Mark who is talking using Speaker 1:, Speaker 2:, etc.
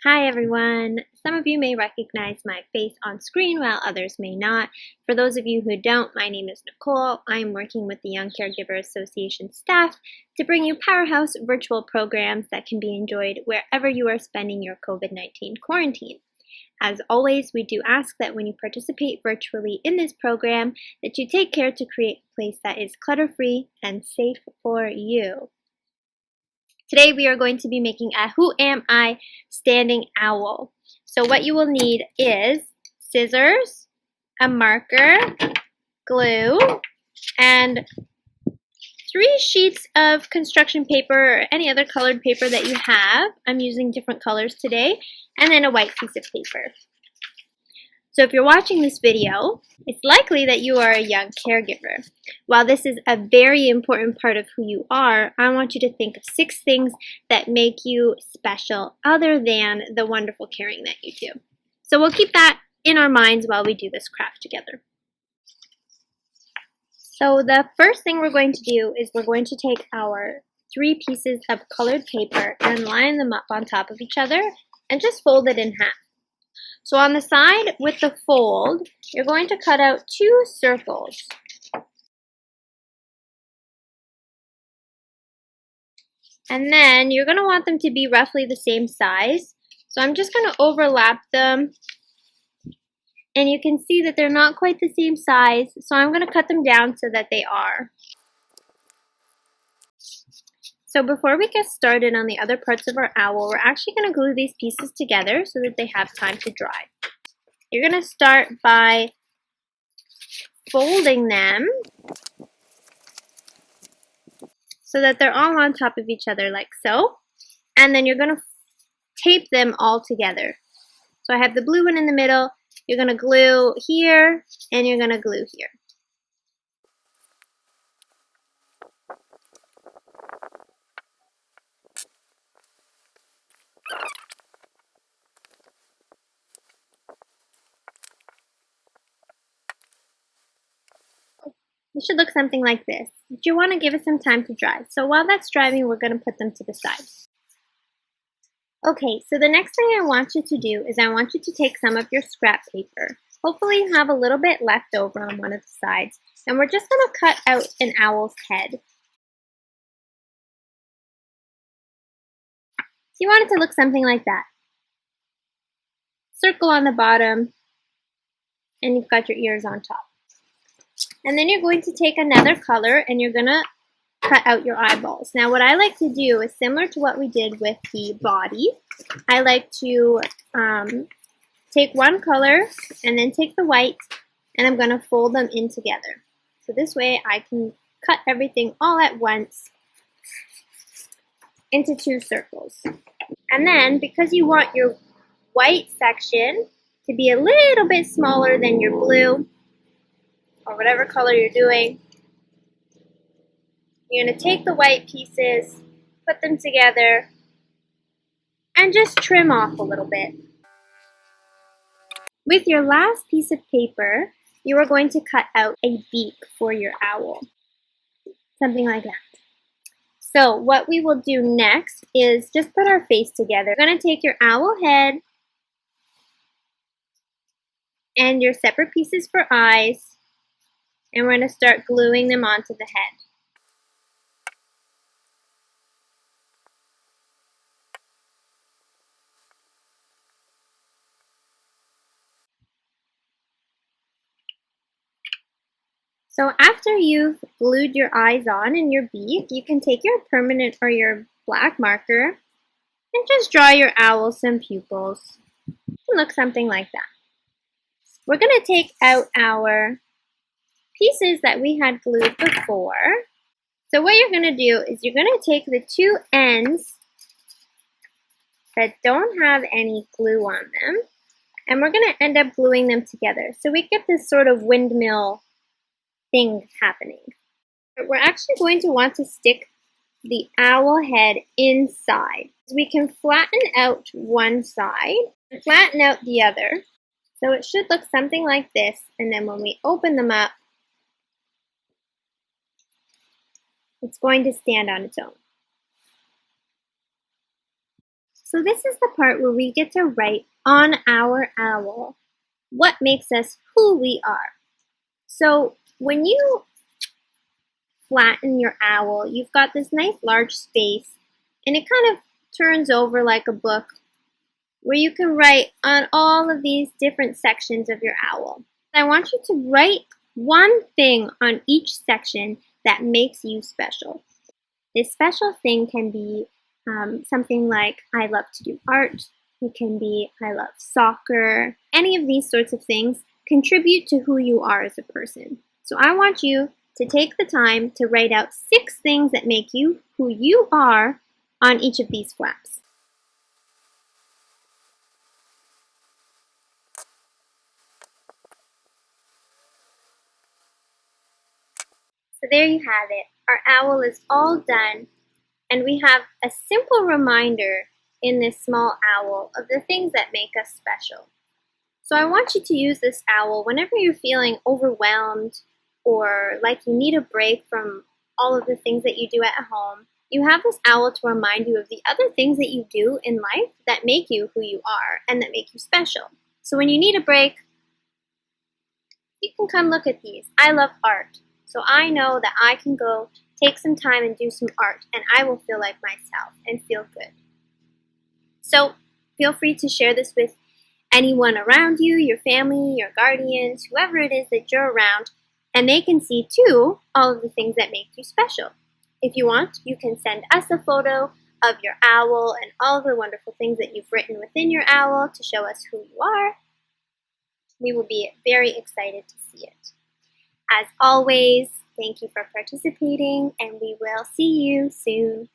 Speaker 1: Hi everyone! Some of you may recognize my face on screen while others may not. For those of you who don't, my name is Nicole. I'm working with the Young Caregiver Association staff to bring you powerhouse virtual programs that can be enjoyed wherever you are spending your COVID-19 quarantine. As always, we do ask that when you participate virtually in this program that you take care to create a place that is clutter-free and safe for you. Today we are going to be making a Who Am I standing owl. So what you will need is scissors, a marker, glue, and 3 sheets of construction paper or any other colored paper that you have. I'm using different colors today, and then a white piece of paper. So if you're watching this video, it's likely that you are a young caregiver. While this is a very important part of who you are, I want you to think of 6 things that make you special other than the wonderful caring that you do. So we'll keep that in our minds while we do this craft together. So the first thing we're going to do is we're going to take our 3 pieces of colored paper and line them up on top of each other and just fold it in half. So on the side with the fold, you're going to cut out 2 circles. And then you're going to want them to be roughly the same size. So I'm just going to overlap them. And you can see that they're not quite the same size. So I'm going to cut them down so that they are. So before we get started on the other parts of our owl, we're actually going to glue these pieces together so that they have time to dry. You're going to start by folding them so that they're all on top of each other like so. And then you're going to tape them all together. So I have the blue one in the middle. You're going to glue here and you're going to glue here. It should look something like this. But you want to give it some time to dry. So while that's drying, we're going to put them to the side. Okay, so the next thing I want you to do is I want you to take some of your scrap paper. Hopefully you have a little bit left over on one of the sides. And we're just going to cut out an owl's head. So you want it to look something like that. Circle on the bottom, and you've got your ears on top. And then you're going to take another color and you're going to cut out your eyeballs. Now what I like to do is similar to what we did with the body. I like to take one color and then take the white and I'm going to fold them in together. So this way I can cut everything all at once into 2 circles. And then because you want your white section to be a little bit smaller than your blue, or whatever color you're doing, you're going to take the white pieces, put them together, and just trim off a little bit. With your last piece of paper, you are going to cut out a beak for your owl. Something like that. So what we will do next is just put our face together. You're going to take your owl head and your separate pieces for eyes, and we're going to start gluing them onto the head. So after you've glued your eyes on and your beak, you can take your permanent or your black marker and just draw your owl some pupils. It can look something like that. We're going to take out our pieces that we had glued before. So what you're going to do is you're going to take the 2 ends that don't have any glue on them, and we're going to end up gluing them together. So we get this sort of windmill thing happening. We're actually going to want to stick the owl head inside. We can flatten out one side and flatten out the other. So it should look something like this, and then when we open them up, it's going to stand on its own. So this is the part where we get to write on our owl what makes us who we are. So when you flatten your owl, you've got this nice large space, and it kind of turns over like a book where you can write on all of these different sections of your owl. I want you to write one thing on each section that makes you special. This special thing can be something like, I love to do art. It can be, I love soccer. Any of these sorts of things contribute to who you are as a person. So I want you to take the time to write out 6 things that make you who you are on each of these flaps. So there you have it. Our owl is all done, and we have a simple reminder in this small owl of the things that make us special. So I want you to use this owl whenever you're feeling overwhelmed or like you need a break from all of the things that you do at home. You have this owl to remind you of the other things that you do in life that make you who you are and that make you special. So when you need a break, you can come look at these. I love art, so I know that I can go take some time and do some art, and I will feel like myself and feel good. So feel free to share this with anyone around you, your family, your guardians, whoever it is that you're around, and they can see too all of the things that make you special. If you want, you can send us a photo of your owl and all of the wonderful things that you've written within your owl to show us who you are. We will be very excited to see it. As always, thank you for participating, and we will see you soon.